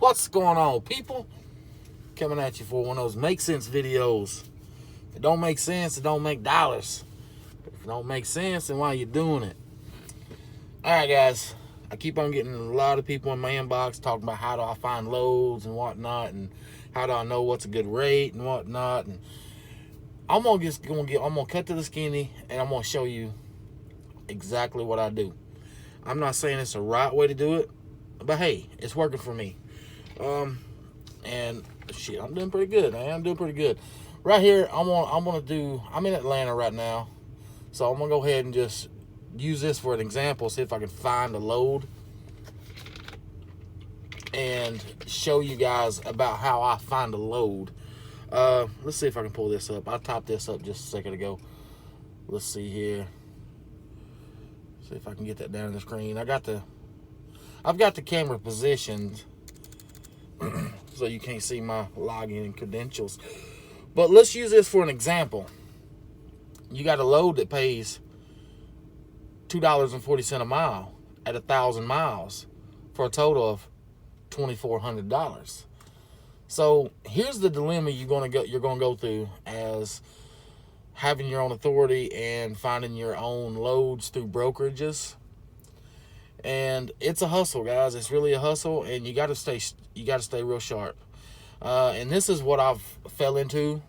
What's going on, people? Coming at you for one of those make sense videos. If it don't make sense, it don't make dollars. If it don't make sense, then why are you doing it? Alright, guys. I keep on getting a lot of people in my inbox talking about how do I find loads and whatnot, and how do I know what's a good rate and whatnot. And I'm gonna cut to the skinny, and I'm gonna show you exactly what I do. I'm not saying it's the right way to do it, but hey, it's working for me. And shit, I'm doing pretty good. I'm doing pretty good. Right here, I'm in Atlanta right now, so I'm gonna go ahead and just use this for an example, see if I can find a load and show you guys about how I find a load. Let's see if I can pull this up. I typed this up just a second ago. Let's see here. See if I can get that down on the screen. I've got the camera positioned so you can't see my login and credentials. But let's use this for an example. You got a load that pays $2.40 a mile at 1,000 miles for a total of $2,400. So here's the dilemma you're gonna go through as having your own authority and finding your own loads through brokerages. And it's a hustle, guys. It's really a hustle, and you got to stay real sharp. And this is what I've fell into.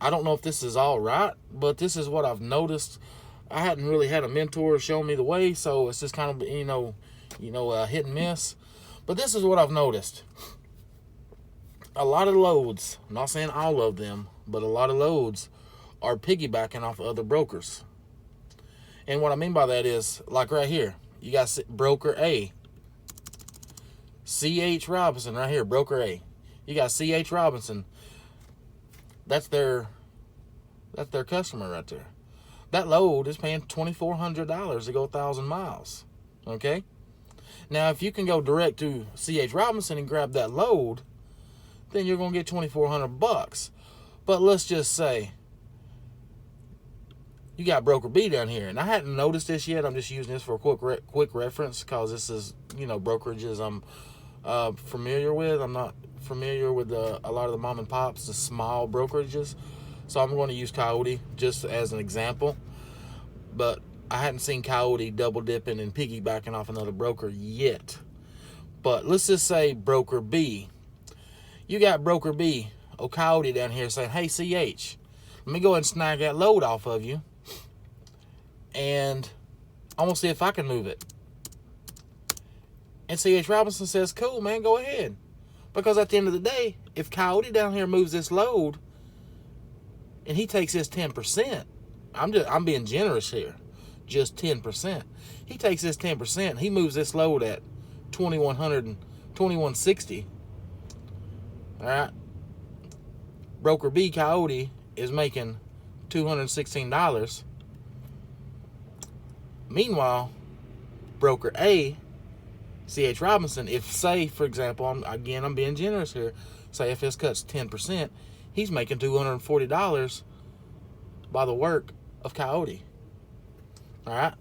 I don't know if this is all right, but this is what I've noticed. I hadn't really had a mentor show me the way, so it's just kind of hit and miss. But this is what I've noticed. A lot of loads, I'm not saying all of them, but a lot of loads are piggybacking off other brokers. And what I mean by that is, like right here, you got broker A, C.H. Robinson right here, broker A. You got C.H. Robinson. That's their customer right there. That load is paying $2,400 to go 1,000 miles. Okay? Now, if you can go direct to C.H. Robinson and grab that load, then you're going to get $2,400. But let's just say you got broker B down here, and I hadn't noticed this yet. I'm just using this for a quick reference because this is, brokerages I'm familiar with. I'm not familiar with a lot of the mom and pops, the small brokerages. So I'm going to use Coyote just as an example. But I hadn't seen Coyote double dipping and piggybacking off another broker yet. But let's just say broker B. You got broker B, Coyote down here saying, hey, CH, let me go ahead and snag that load off of you. And I'm going to see if I can move it. And C.H. Robinson says, cool, man, go ahead. Because at the end of the day, if Coyote down here moves this load and he takes this 10%, I'm being generous here, just 10%. He takes this 10%, he moves this load at $2,160. All right. Broker B, Coyote, is making $216. Meanwhile, broker A, C.H. Robinson, if, say, for example, I'm being generous here, say if his cut's 10%, he's making $240 by the work of Coyote. All right?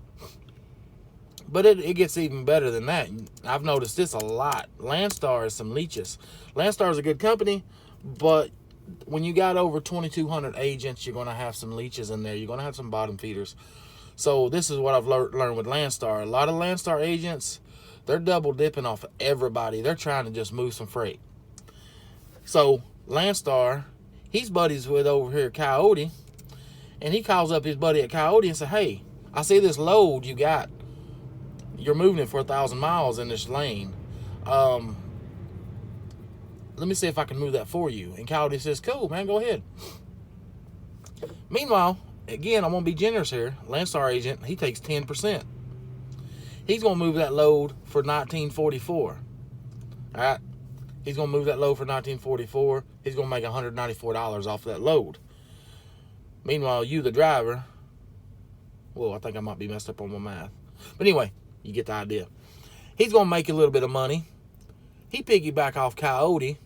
But it gets even better than that. I've noticed this a lot. Landstar is some leeches. Landstar is a good company, but when you got over 2,200 agents, you're going to have some leeches in there. You're going to have some bottom feeders. So this is what I've learned with Landstar. A lot of Landstar agents, they're double dipping off of everybody. They're trying to just move some freight. So Landstar, he's buddies with over here Coyote, and he calls up his buddy at Coyote and says, hey, I see this load you got. You're moving it for 1,000 miles in this lane. Let me see if I can move that for you. And Coyote says, cool, man, go ahead. Meanwhile, again, I'm going to be generous here. Landstar agent, he takes 10%. He's going to move that load for $19.44. All right? He's going to move that load for $19.44. He's going to make $194 off that load. Meanwhile, you, the driver, well, I think I might be messed up on my math. But anyway, you get the idea. He's going to make a little bit of money. He piggyback off Coyote.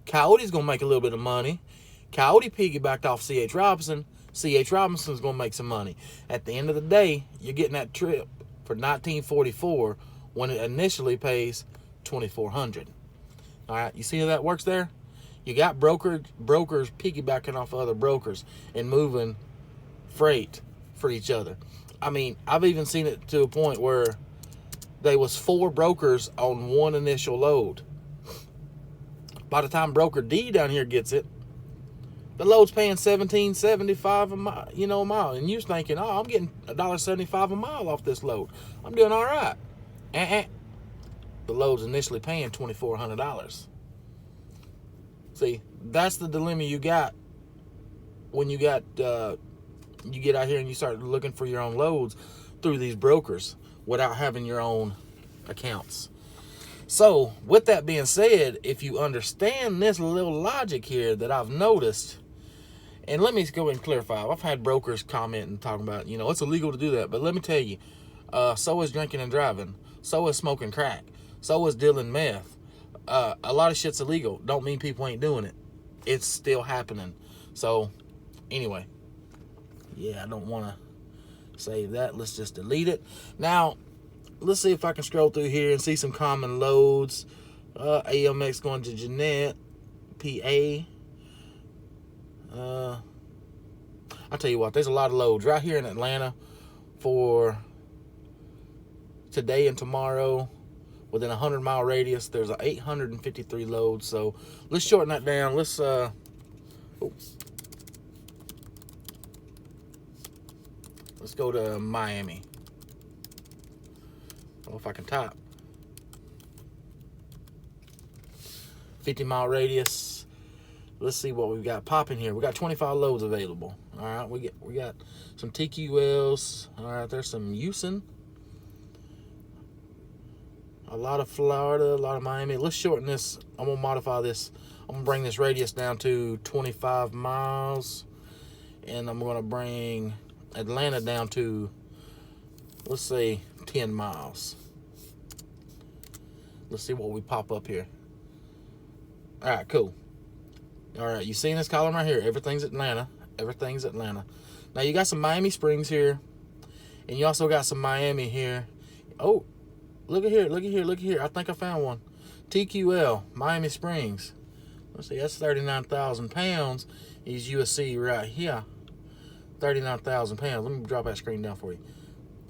Coyote's going to make a little bit of money. Coyote piggybacked off C.H. Robinson. C.H. Robinson's going to make some money. At the end of the day, you're getting that trip for $19.44 when it initially pays $2,400. All right, you see how that works there? You got brokers piggybacking off other brokers and moving freight for each other. I mean, I've even seen it to a point where there was 4 brokers on one initial load. By the time broker D down here gets it, the load's paying $17.75 a mile, a mile, and you're thinking, oh, I'm getting $1.75 a mile off this load. I'm doing all right. The load's initially paying $2,400. See, that's the dilemma you got when you get out here and you start looking for your own loads through these brokers without having your own accounts. So, with that being said, if you understand this little logic here that I've noticed, and let me go and clarify. I've had brokers comment and talking about, it's illegal to do that. But let me tell you, so is drinking and driving. So is smoking crack. So is dealing meth. A lot of shit's illegal. Don't mean people ain't doing it. It's still happening. So, anyway. Yeah, I don't want to save that. Let's just delete it. Now, let's see if I can scroll through here and see some common loads. AMX going to Jeanette, PA. I'll tell you what, there's a lot of loads right here in Atlanta for today and tomorrow. Within a 100-mile radius, there's 853 loads. So let's shorten that down. Let's go to Miami. I don't know if I can type. 50-mile radius. Let's see what we've got popping here. We got 25 loads available. All right, we got some TQLs. All right, there's some Houston. A lot of Florida, a lot of Miami. Let's shorten this. I'm gonna modify this. I'm gonna bring this radius down to 25 miles, and I'm gonna bring Atlanta down to, let's say, 10 miles. Let's see what we pop up here. All right, cool. All right, you seen this column right here? Everything's Atlanta. Everything's Atlanta. Now, you got some Miami Springs here, and you also got some Miami here. Oh, look at here, look at here, look at here. I think I found one. TQL, Miami Springs. Let's see, that's 39,000 pounds. Is USC right here. 39,000 pounds. Let me drop that screen down for you.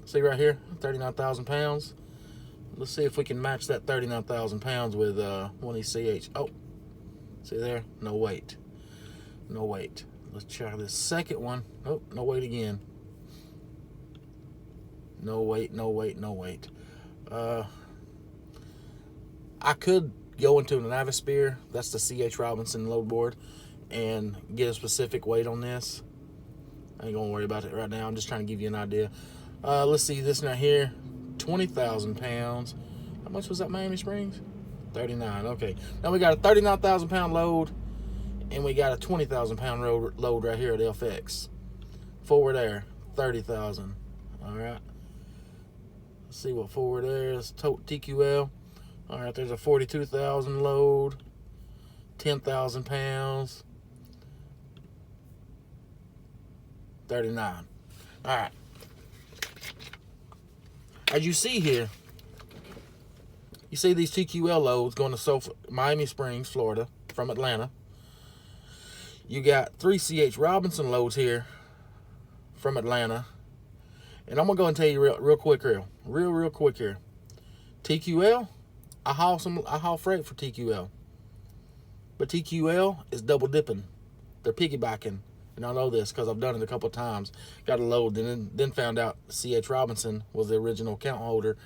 See right here, 39,000 pounds. Let's see if we can match that 39,000 pounds with one of these CH. Oh, see there? No weight. No weight. Let's try this second one. Oh, no weight again. No weight, no weight, no weight. I could go into an Navispear. That's the CH Robinson load board, and get a specific weight on this. I ain't gonna worry about it right now. I'm just trying to give you an idea. Let's see this right here. 20,000 pounds. How much was that Miami Springs? 39. Okay. Now we got a 39,000 pound load, and we got a 20,000 pound load right here at FX. Forward air, 30,000. All right. Let's see what forward air is. TQL. All right. There's a 42,000 load. 10,000 pounds. 39. All right. As you see here, you see these TQL loads going to Miami Springs, Florida, from Atlanta. You got 3 CH Robinson loads here from Atlanta. And I'm going to go and tell you real quick here. Real quick here. TQL, I haul freight for TQL. But TQL is double dipping. They're piggybacking. And I know this because I've done it a couple of times. Got a load, then found out CH Robinson was the original account holder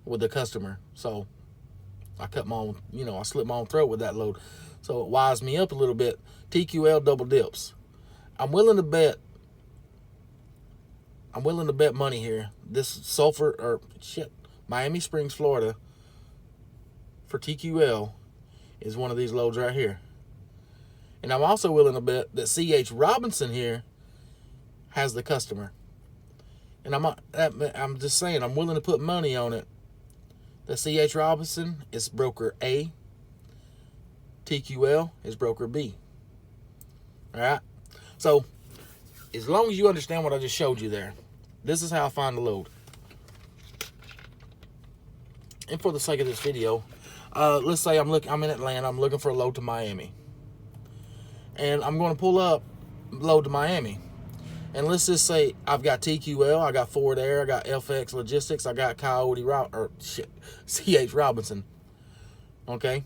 with the customer. So I cut my own, I slit my own throat with that load. So it wised me up a little bit. TQL double dips. I'm willing to bet money here. This Miami Springs, Florida, for TQL is one of these loads right here. And I'm also willing to bet that CH Robinson here has the customer. And I'm just saying, I'm willing to put money on it. The CH Robinson is broker A. TQL is broker B. All right? So, as long as you understand what I just showed you there, this is how I find the load. And for the sake of this video, let's say I'm in Atlanta. I'm looking for a load to Miami, and I'm going to pull up load to Miami. And let's just say I've got TQL, I got Forward Air, I got FX Logistics, I got CH Robinson. Okay.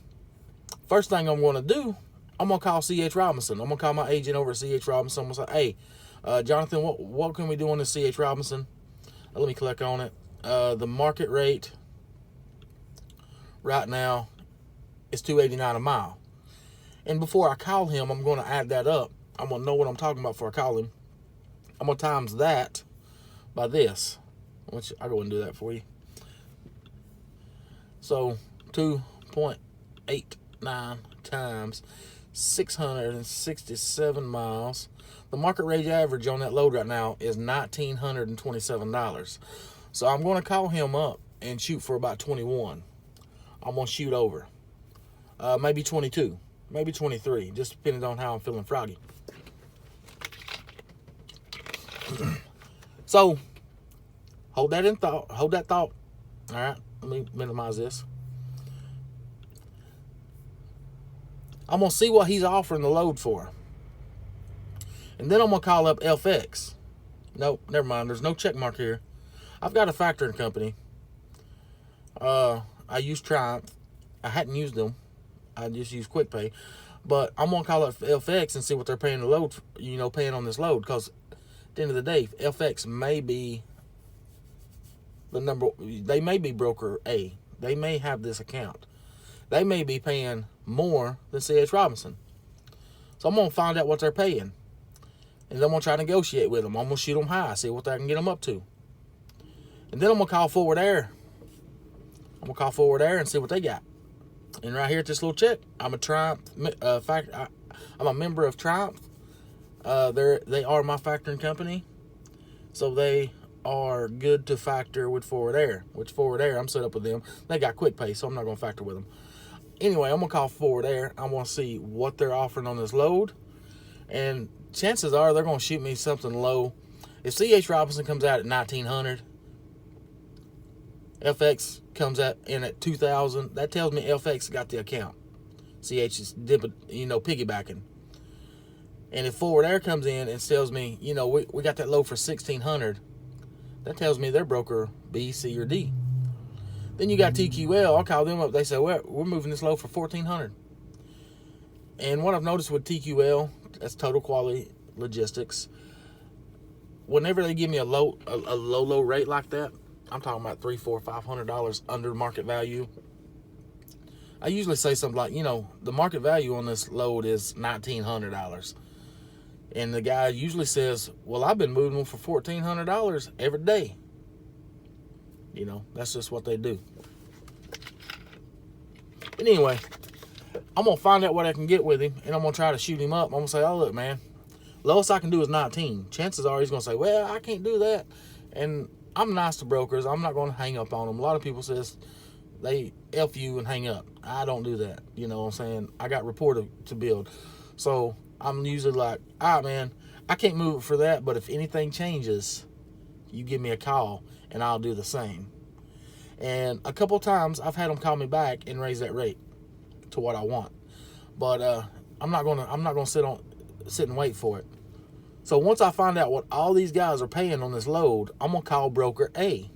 First thing I'm going to do, I'm going to call CH Robinson. I'm going to call my agent over at CH Robinson. I'm going to say, hey, Jonathan, what can we do on this CH Robinson? Let me click on it. The market rate right now is $2.89 a mile. And before I call him, I'm going to add that up. I'm going to know what I'm talking about before I call him. I'm going to times that by this. Which I'll go and do that for you. So 2.89 times 667 miles. The market rate average on that load right now is $1,927. So I'm going to call him up and shoot for about 21. I'm going to shoot over. Maybe 22. Maybe 23. Just depending on how I'm feeling Friday. So, hold that thought. All right, let me minimize this. I'm going to see what he's offering the load for. And then I'm going to call up FX. Nope, never mind. There's no check mark here. I've got a factoring company. I use Triumph. I hadn't used them. I just use QuickPay. But I'm going to call up FX and see what they're paying the load, paying on this load. Because at the end of the day, FX may be they may be broker A. They may have this account. They may be paying more than CH Robinson. So I'm going to find out what they're paying. And then I'm going to try to negotiate with them. I'm going to shoot them high, see what I can get them up to. And then I'm going to call Forward Air. I'm going to call Forward Air and see what they got. And right here at this little check, I'm a Triumph I'm a member of Triumph. They are my factoring company. So they are good to factor with Forward Air. Which Forward Air, I'm set up with them. They got QuickPay, so I'm not going to factor with them. Anyway, I'm going to call Forward Air. I want to see what they're offering on this load. And chances are they're going to shoot me something low. If CH Robinson comes out at 1,900, FX comes in at 2,000, that tells me FX got the account. CH is piggybacking. And if Forward Air comes in and tells me, we got that load for 1,600, that tells me they're broker B, C, or D. Then you got TQL. I'll call them up. They say, well, we're moving this load for 1,400. And what I've noticed with TQL, that's Total Quality Logistics, whenever they give me a low rate like that, I'm talking about $300, $400, $500 under market value. I usually say something like, the market value on this load is $1,900. And the guy usually says, well, I've been moving them for $1,400 every day. That's just what they do. But anyway, I'm going to find out what I can get with him, and I'm going to try to shoot him up. I'm going to say, oh, look, man, lowest I can do is 19. Chances are he's going to say, well, I can't do that. And I'm nice to brokers. I'm not going to hang up on them. A lot of people says they F you and hang up. I don't do that. You know what I'm saying? I got rapport to build. So I'm usually like, all right, man, I can't move it for that, but if anything changes, you give me a call, and I'll do the same. And a couple times I've had them call me back and raise that rate to what I want. But I'm not gonna sit and wait for it. So once I find out what all these guys are paying on this load, I'm gonna call broker A.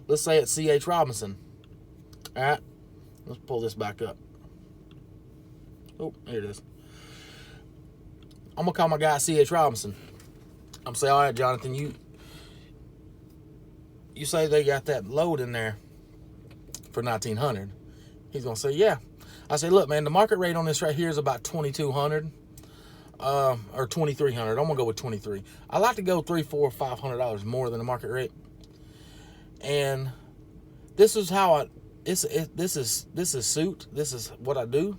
Let's say it's CH Robinson. All right, let's pull this back up. Oh, here it is. I'm gonna call my guy CH Robinson. I'm gonna say, all right, Jonathan, you say they got that load in there for 1,900. He's gonna say, yeah. I say, look, man, the market rate on this right here is about 2,200 or 2,300. I'm gonna go with 23. I like to go $300, $400, $500 more than the market rate. And this is how this is suit. This is what I do.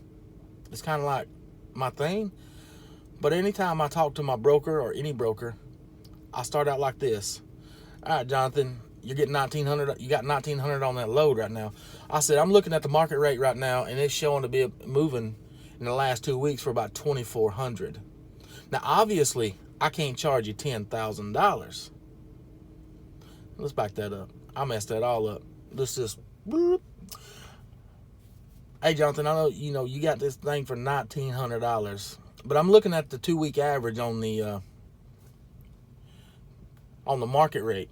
It's kind of like my thing. But anytime I talk to my broker or any broker, I start out like this. All right, Jonathan, you're getting 1,900. You got 1,900 on that load right now. I said, I'm looking at the market rate right now, and it's showing to be moving in the last 2 weeks for about 2,400. Now, obviously, I can't charge you $10,000. Let's back that up. I messed that all up. Let's just, boop. Hey, Jonathan, I know you got this thing for $1,900, but I'm looking at the 2-week average on the market rate,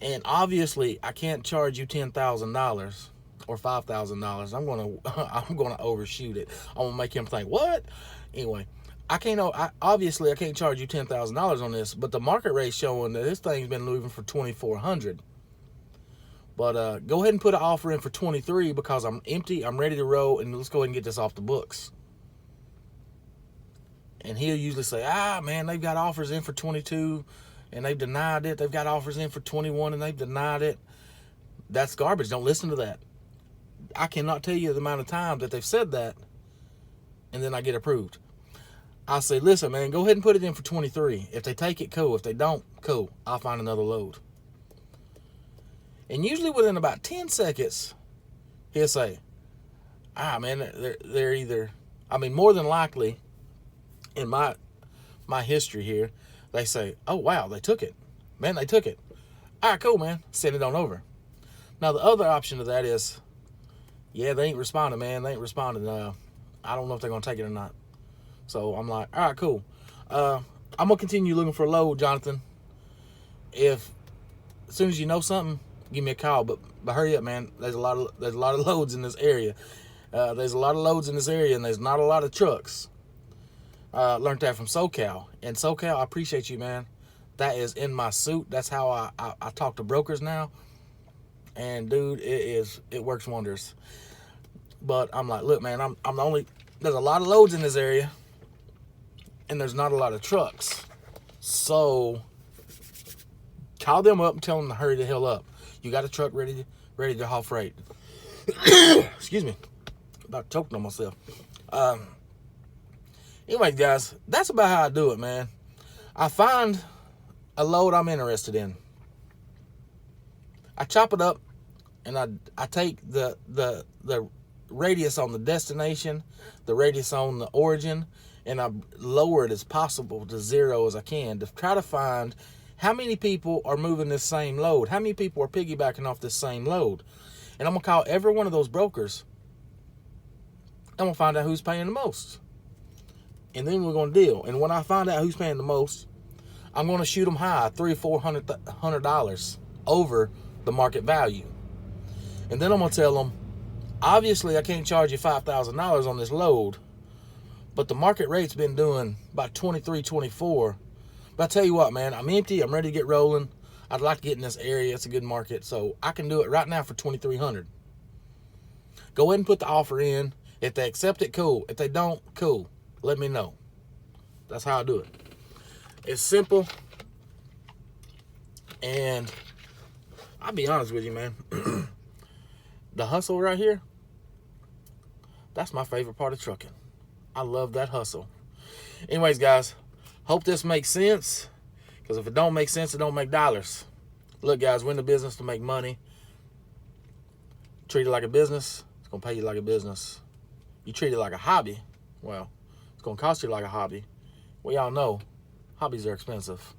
and obviously I can't charge you $10,000 or $5,000. I'm gonna overshoot it. I'm gonna make him think what? Anyway, obviously I can't charge you $10,000 on this, but the market rate's showing that this thing's been moving for 2,400. But go ahead and put an offer in for 23 because I'm empty. I'm ready to roll, and let's go ahead and get this off the books. And he'll usually say, man, they've got offers in for 22 and they've denied it. They've got offers in for 21 and they've denied it. That's garbage. Don't listen to that. I cannot tell you the amount of times that they've said that and then I get approved. I say, listen, man, go ahead and put it in for 23. If they take it, cool. If they don't, cool. I'll find another load. And usually within about 10 seconds, he'll say, man, they're either, more than likely, in my history here, they say, oh, wow, they took it. Man, they took it. All right, cool, man. Send it on over. Now, the other option to that is, yeah, they ain't responding, man. They ain't responding. I don't know if they're going to take it or not. So I'm like, all right, cool. I'm going to continue looking for a load, Jonathan. As soon as you know something, give me a call. But hurry up, man. There's a lot of loads in this area. There's a lot of loads in this area, and there's not a lot of trucks. Learned that from SoCal. And SoCal, I appreciate you, man. That is in my suit. That's how I talk to brokers now. And dude, it works wonders. But I'm like, look, man, there's a lot of loads in this area, and there's not a lot of trucks. So call them up and tell them to hurry the hell up. You got a truck ready to haul freight. Excuse me. About choking on myself. Anyway, guys, that's about how I do it, man. I find a load I'm interested in. I chop it up, and I take the radius on the destination, the radius on the origin, and I lower it as possible to 0 as I can to try to find how many people are moving this same load, how many people are piggybacking off this same load. And I'm going to call every one of those brokers. I'm going to find out who's paying the most. And then we're going to deal. And when I find out who's paying the most, I'm going to shoot them high, $300 or $400 over the market value. And then I'm going to tell them, obviously I can't charge you $5,000 on this load, but the market rate's been doing about 23, 24. But I tell you what, man, I'm empty. I'm ready to get rolling. I'd like to get in this area. It's a good market. So I can do it right now for $2,300. Go ahead and put the offer in. If they accept it, cool. If they don't, cool. Let me know. That's how I do it. It's simple. And I'll be honest with you, man. The hustle right here, that's my favorite part of trucking. I love that hustle. Anyways, guys, hope this makes sense. Because if it don't make sense, it don't make dollars. Look, guys, we're in the business to make money. Treat it like a business. It's going to pay you like a business. You treat it like a hobby. Well, it's going to cost you like a hobby. We all know hobbies are expensive.